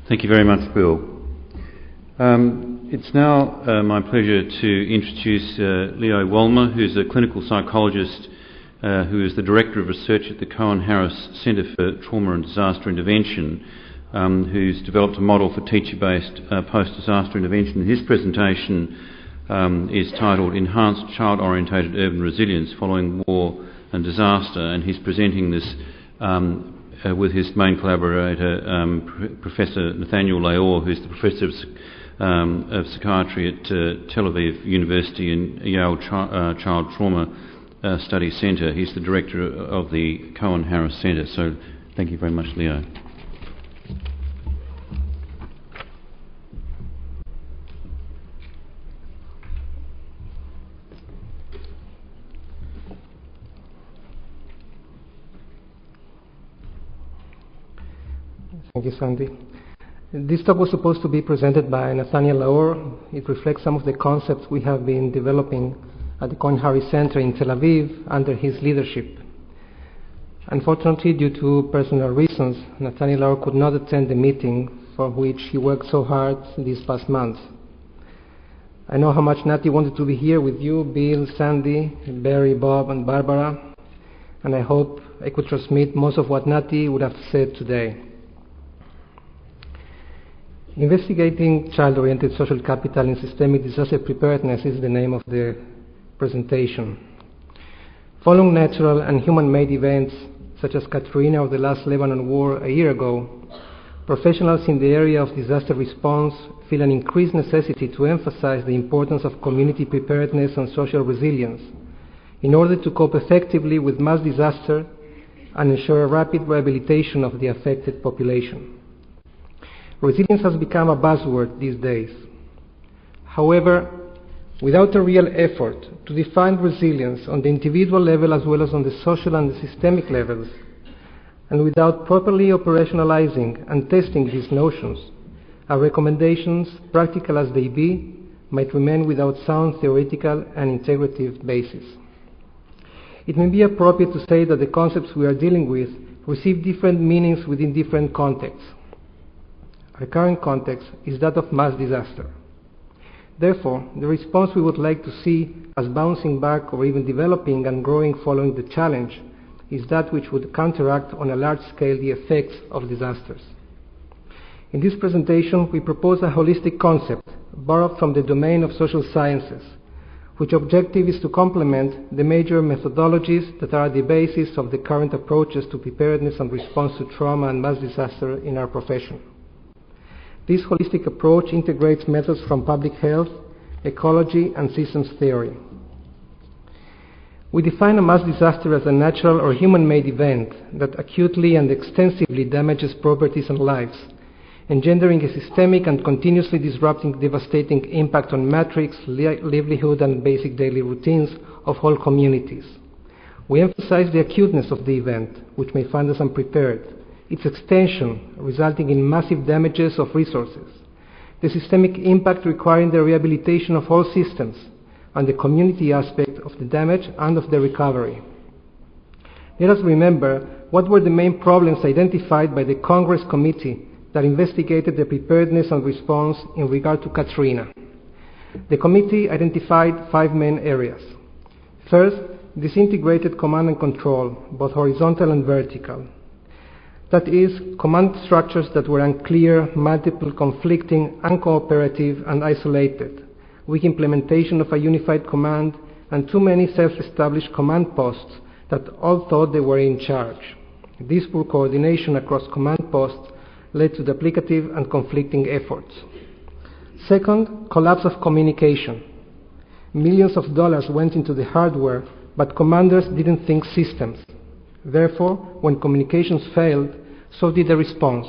Thank you very much, Bill. It's now my pleasure to introduce Leo Wolmer, who's a clinical psychologist who is the Director of Research at the Cohen-Harris Centre for Trauma and Disaster Intervention, who's developed a model for teacher-based post-disaster intervention. His presentation is titled Enhanced Child-Orientated Urban Resilience Following War and Disaster, and he's presenting this with his main collaborator, Professor Nathaniel Leor, who's the Professor of Psychiatry at Tel Aviv University and Yale Child Trauma Study Centre. He's the Director of the Cohen-Harris Centre. So thank you very much, Leo. Thank you, Sandy. This talk was supposed to be presented by Nathaniel Leor. It reflects some of the concepts we have been developing at the Cohen-Harris Center in Tel Aviv under his leadership. Unfortunately, due to personal reasons, Nathaniel Leor could not attend the meeting for which he worked so hard these past months. I know how much Nati wanted to be here with you, Bill, Sandy, Barry, Bob, and Barbara, and I hope I could transmit most of what Nati would have said today. Investigating child-oriented social capital in systemic disaster preparedness is the name of the presentation. Following natural and human-made events such as Katrina or the last Lebanon war a year ago, professionals in the area of disaster response feel an increased necessity to emphasize the importance of community preparedness and social resilience in order to cope effectively with mass disaster and ensure a rapid rehabilitation of the affected population. Resilience has become a buzzword these days. However, without a real effort to define resilience on the individual level as well as on the social and the systemic levels, and without properly operationalizing and testing these notions, our recommendations, practical as they be, might remain without sound theoretical and integrative basis. It may be appropriate to say that the concepts we are dealing with receive different meanings within different contexts. Our current context is that of mass disaster. Therefore, the response we would like to see as bouncing back or even developing and growing following the challenge is that which would counteract on a large scale the effects of disasters. In this presentation, we propose a holistic concept borrowed from the domain of social sciences, which objective is to complement the major methodologies that are the basis of the current approaches to preparedness and response to trauma and mass disaster in our profession. This holistic approach integrates methods from public health, ecology, and systems theory. We define a mass disaster as a natural or human-made event that acutely and extensively damages properties and lives, engendering a systemic and continuously disrupting devastating impact on metrics, livelihood, and basic daily routines of whole communities. We emphasize the acuteness of the event, which may find us unprepared, its extension resulting in massive damages of resources, the systemic impact requiring the rehabilitation of all systems, and the community aspect of the damage and of the recovery. Let us remember what were the main problems identified by the Congress committee that investigated the preparedness and response in regard to Katrina. The committee identified 5 main areas. First, disintegrated command and control, both horizontal and vertical. That is, command structures that were unclear, multiple, conflicting, uncooperative, and isolated, weak implementation of a unified command, and too many self-established command posts that all thought they were in charge. This poor coordination across command posts led to duplicative and conflicting efforts. Second, collapse of communication. Millions of dollars went into the hardware, but commanders didn't think systems. Therefore, when communications failed, so did the response.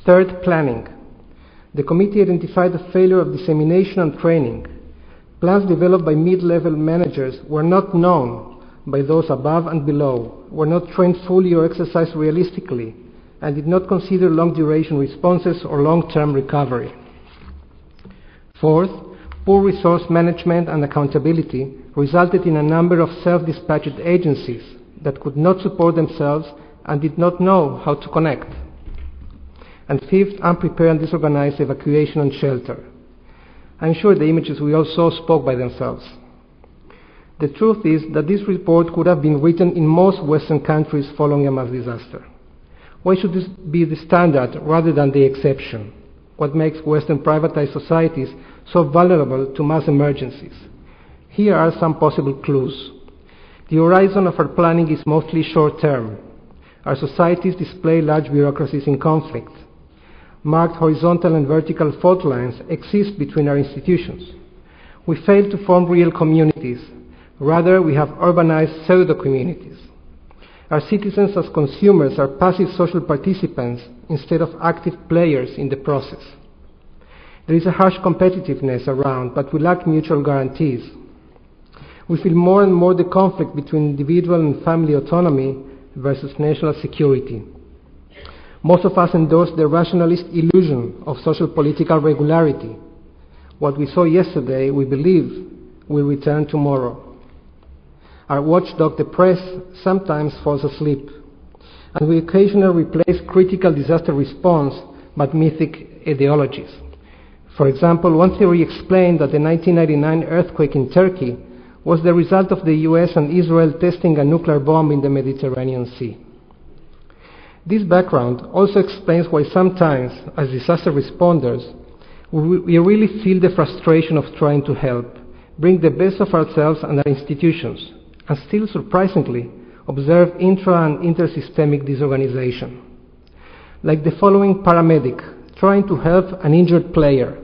Third, planning. The committee identified the failure of dissemination and training. Plans developed by mid-level managers were not known by those above and below, were not trained fully or exercised realistically, and did not consider long-duration responses or long-term recovery. Fourth, poor resource management and accountability resulted in a number of self-dispatched agencies that could not support themselves and did not know how to connect. And fifth, unprepared and disorganized evacuation and shelter. I'm sure the images we all saw spoke by themselves. The truth is that this report could have been written in most Western countries following a mass disaster. Why should this be the standard rather than the exception? What makes Western privatized societies so vulnerable to mass emergencies? Here are some possible clues. The horizon of our planning is mostly short-term. Our societies display large bureaucracies in conflict. Marked horizontal and vertical fault lines exist between our institutions. We fail to form real communities. Rather, we have urbanized pseudo-communities. Our citizens as consumers are passive social participants instead of active players in the process. There is a harsh competitiveness around, but we lack mutual guarantees. We feel more and more the conflict between individual and family autonomy versus national security. Most of us endorse the rationalist illusion of social political regularity. What we saw yesterday, we believe, will return tomorrow. Our watchdog, the press, sometimes falls asleep, and we occasionally replace critical disaster response by mythic ideologies. For example, one theory explained that the 1999 earthquake in Turkey was the result of the US and Israel testing a nuclear bomb in the Mediterranean Sea. This background also explains why sometimes, as disaster responders, we really feel the frustration of trying to help, bring the best of ourselves and our institutions, and still, surprisingly, observe intra- and intersystemic disorganization. Like the following paramedic trying to help an injured player.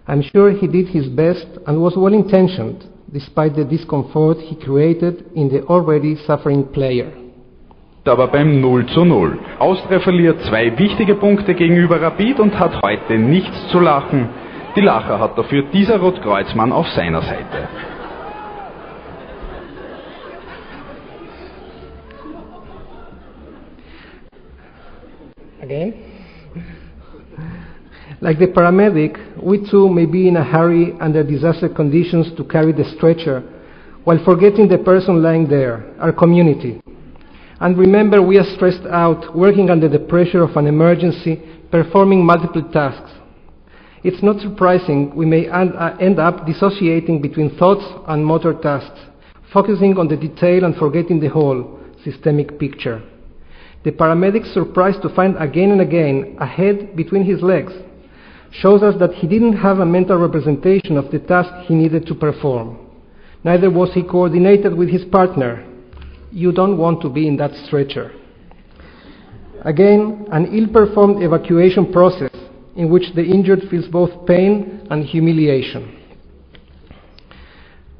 I'm sure he did his best and was well-intentioned, despite the discomfort he created in the already suffering player. Aber beim 0:0. Austria verliert 2 wichtige Punkte gegenüber Rapid und hat heute nichts zu lachen. Die Lacher hat dafür dieser Rotkreuzmann auf seiner Seite. Again? Like the paramedic, we too may be in a hurry under disaster conditions to carry the stretcher, while forgetting the person lying there, our community. And remember, we are stressed out, working under the pressure of an emergency, performing multiple tasks. It's not surprising we may end up dissociating between thoughts and motor tasks, focusing on the detail and forgetting the whole systemic picture. The paramedic's surprise to find again and again a head between his legs shows us that he didn't have a mental representation of the task he needed to perform. Neither was he coordinated with his partner. You don't want to be in that stretcher. Again, an ill-performed evacuation process in which the injured feels both pain and humiliation.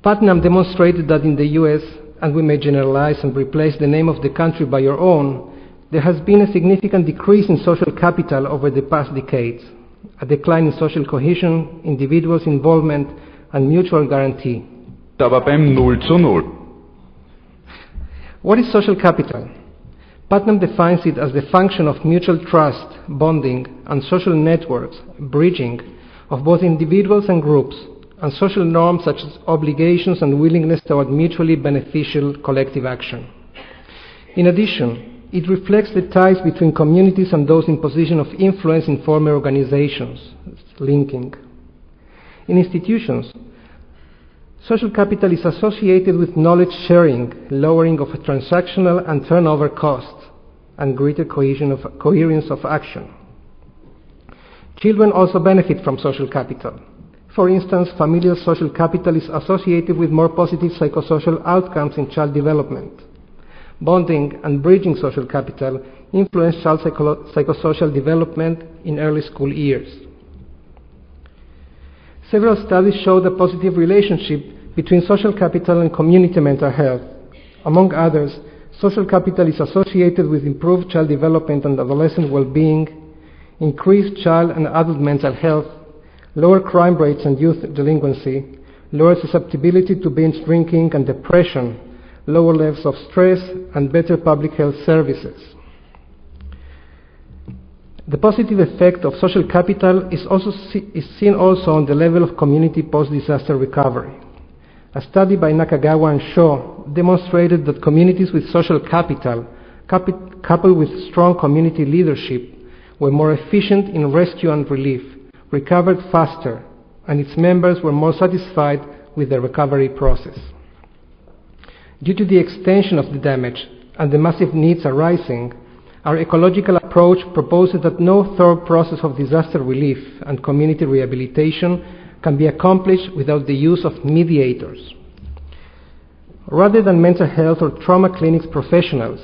Putnam demonstrated that in the US, and we may generalize and replace the name of the country by your own, there has been a significant decrease in social capital over the past decades, a decline in social cohesion, individuals' involvement, and mutual guarantee. Aber beim 0:0. What is social capital? Putnam defines it as the function of mutual trust, bonding, and social networks, bridging of both individuals and groups, and social norms such as obligations and willingness toward mutually beneficial collective action. In addition, it reflects the ties between communities and those in position of influence in former organizations, linking. In institutions, social capital is associated with knowledge sharing, lowering of transactional and turnover costs, and greater coherence of action. Children also benefit from social capital. For instance, familial social capital is associated with more positive psychosocial outcomes in child development. Bonding and bridging social capital influence child psychosocial development in early school years. Several studies show the positive relationship between social capital and community mental health. Among others, social capital is associated with improved child development and adolescent well-being, increased child and adult mental health, lower crime rates and youth delinquency, lower susceptibility to binge drinking and depression, lower levels of stress, and better public health services. The positive effect of social capital is seen also on the level of community post-disaster recovery. A study by Nakagawa and Shaw demonstrated that communities with social capital coupled with strong community leadership, were more efficient in rescue and relief, recovered faster, and its members were more satisfied with the recovery process. Due to the extension of the damage and the massive needs arising, our ecological approach proposes that no thorough process of disaster relief and community rehabilitation can be accomplished without the use of mediators. Rather than mental health or trauma clinics professionals,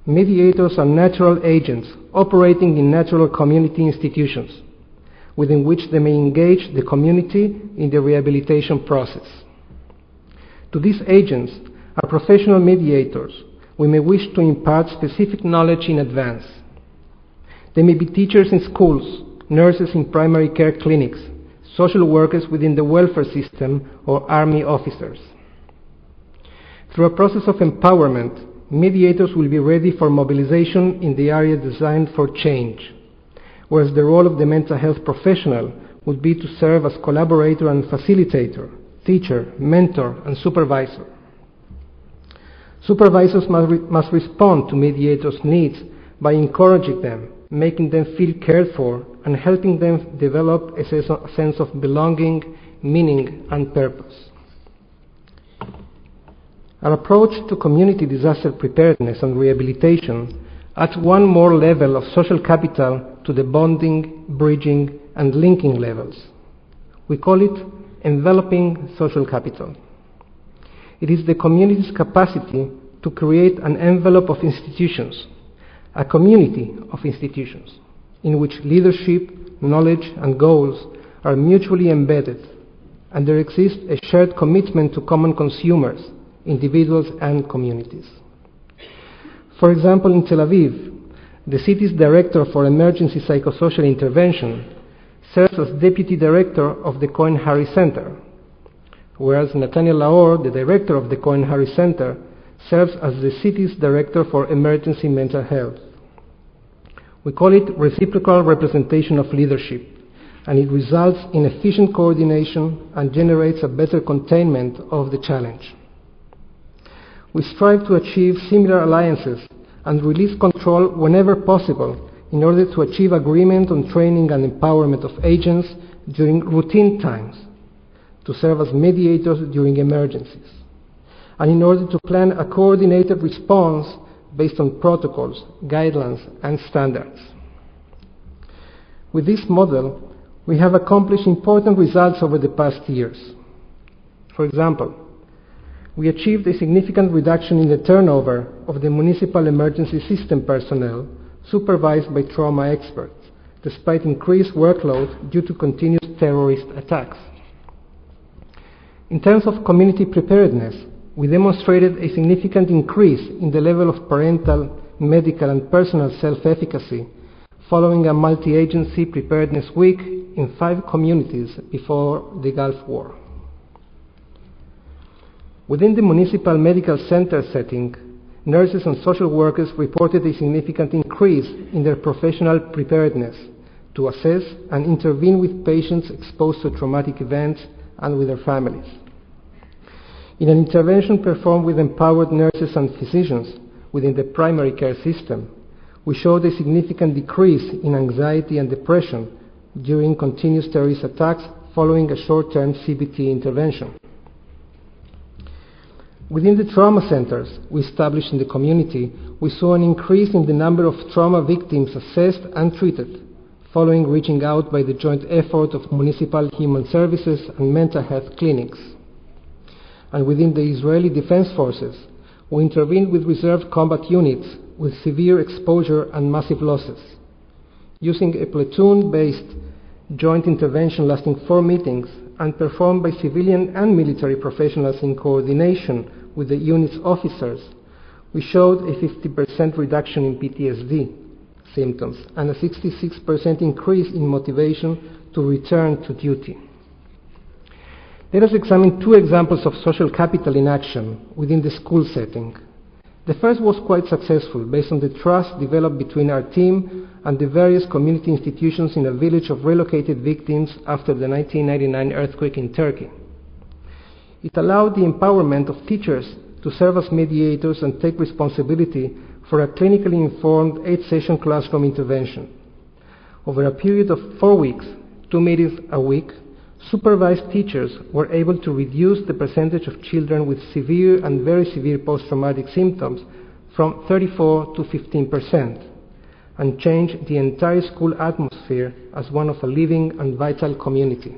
mediators are natural agents operating in natural community institutions, within which they may engage the community in the rehabilitation process. To these agents, our professional mediators, we may wish to impart specific knowledge in advance. They may be teachers in schools, nurses in primary care clinics, social workers within the welfare system, or army officers. Through a process of empowerment, mediators will be ready for mobilization in the area designed for change, whereas the role of the mental health professional would be to serve as collaborator and facilitator, teacher, mentor, and supervisor. Supervisors must respond to mediators' needs by encouraging them, making them feel cared for, and helping them develop a sense of belonging, meaning, and purpose. Our approach to community disaster preparedness and rehabilitation adds one more level of social capital to the bonding, bridging, and linking levels. We call it enveloping social capital. It is the community's capacity to create an envelope of institutions, a community of institutions, in which leadership, knowledge, and goals are mutually embedded, and there exists a shared commitment to common consumers, individuals, and communities. For example, in Tel Aviv, the city's director for emergency psychosocial intervention serves as deputy director of the Cohen-Harris Center, whereas Nathaniel Laor, the director of the Cohen-Harris Center, serves as the city's director for emergency mental health. We call it reciprocal representation of leadership, and it results in efficient coordination and generates a better containment of the challenge. We strive to achieve similar alliances and release control whenever possible in order to achieve agreement on training and empowerment of agents during routine times, to serve as mediators during emergencies, and in order to plan a coordinated response based on protocols, guidelines, and standards. With this model, we have accomplished important results over the past years. For example, we achieved a significant reduction in the turnover of the municipal emergency system personnel supervised by trauma experts, despite increased workload due to continuous terrorist attacks. In terms of community preparedness, we demonstrated a significant increase in the level of parental, medical, and personal self-efficacy following a multi-agency preparedness week in 5 communities before the Gulf War. Within the municipal medical center setting, nurses and social workers reported a significant increase in their professional preparedness to assess and intervene with patients exposed to traumatic events and with their families. In an intervention performed with empowered nurses and physicians within the primary care system, we showed a significant decrease in anxiety and depression during continuous terrorist attacks following a short-term CBT intervention. Within the trauma centers we established in the community, we saw an increase in the number of trauma victims assessed and treated, following reaching out by the joint effort of municipal human services and mental health clinics. And within the Israeli Defense Forces, we intervened with reserve combat units with severe exposure and massive losses, using a platoon-based joint intervention lasting 4 meetings and performed by civilian and military professionals in coordination with the unit's officers. We showed a 50% reduction in PTSD symptoms and a 66% increase in motivation to return to duty. Let us examine 2 examples of social capital in action within the school setting. The first was quite successful based on the trust developed between our team and the various community institutions in a village of relocated victims after the 1999 earthquake in Turkey. It allowed the empowerment of teachers to serve as mediators and take responsibility for a clinically informed 8-session classroom intervention. Over a period of 4 weeks, 2 meetings a week, supervised teachers were able to reduce the percentage of children with severe and very severe post-traumatic symptoms from 34 to 15%, and change the entire school atmosphere as one of a living and vital community.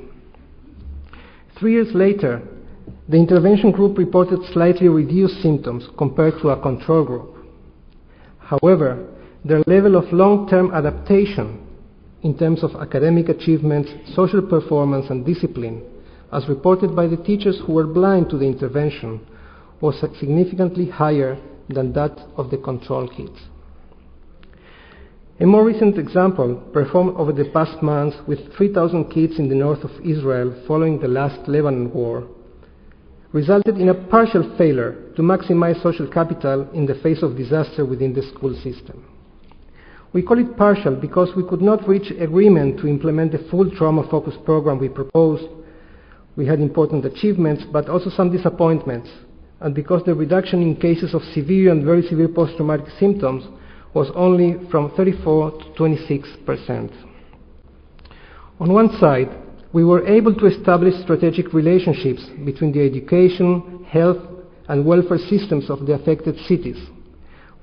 3 years later, the intervention group reported slightly reduced symptoms compared to a control group. However, their level of long-term adaptation in terms of academic achievements, social performance, and discipline, as reported by the teachers who were blind to the intervention, was significantly higher than that of the control kids. A more recent example, performed over the past months with 3,000 kids in the north of Israel following the last Lebanon war, resulted in a partial failure to maximize social capital in the face of disaster within the school system. We call it partial because we could not reach agreement to implement the full trauma-focused program we proposed. We had important achievements, but also some disappointments, and because the reduction in cases of severe and very severe post-traumatic symptoms was only from 34 to 26%. On one side, we were able to establish strategic relationships between the education, health, and welfare systems of the affected cities.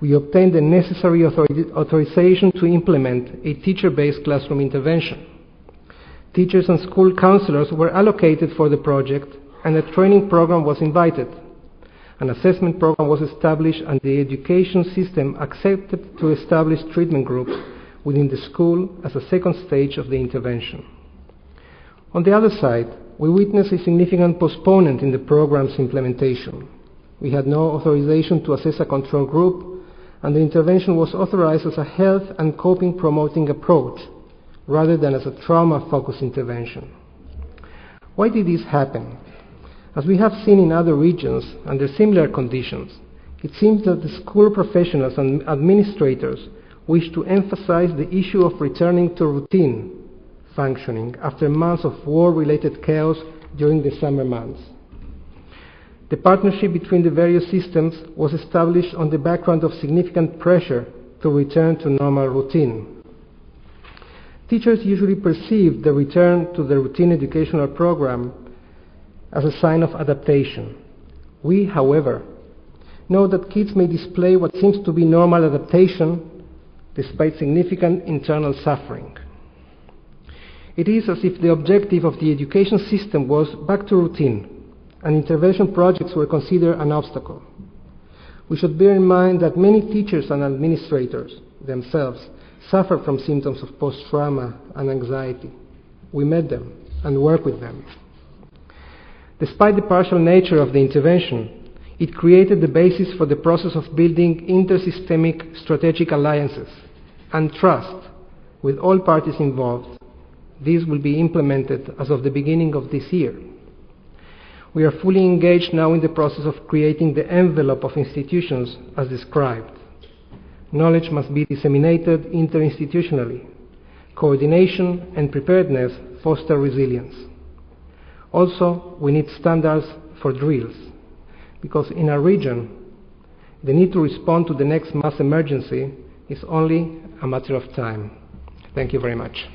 We obtained the necessary authorization to implement a teacher-based classroom intervention. Teachers and school counselors were allocated for the project, and a training program was invited. An assessment program was established, and the education system accepted to establish treatment groups within the school as a second stage of the intervention. On the other side, we witnessed a significant postponement in the program's implementation. We had no authorization to assess a control group, and the intervention was authorized as a health and coping promoting approach, rather than as a trauma-focused intervention. Why did this happen? As we have seen in other regions under similar conditions, it seems that the school professionals and administrators wish to emphasize the issue of returning to routine functioning after months of war-related chaos during the summer months. The partnership between the various systems was established on the background of significant pressure to return to normal routine. Teachers usually perceive the return to the routine educational program as a sign of adaptation. We, however, know that kids may display what seems to be normal adaptation despite significant internal suffering. It is as if the objective of the education system was back to routine, and intervention projects were considered an obstacle. We should bear in mind that many teachers and administrators themselves suffer from symptoms of post-trauma and anxiety. We met them and worked with them. Despite the partial nature of the intervention, it created the basis for the process of building intersystemic strategic alliances and trust with all parties involved. These will be implemented as of the beginning of this year. We are fully engaged now in the process of creating the envelope of institutions as described. Knowledge must be disseminated interinstitutionally. Coordination and preparedness foster resilience. Also, we need standards for drills, because in our region, the need to respond to the next mass emergency is only a matter of time. Thank you very much.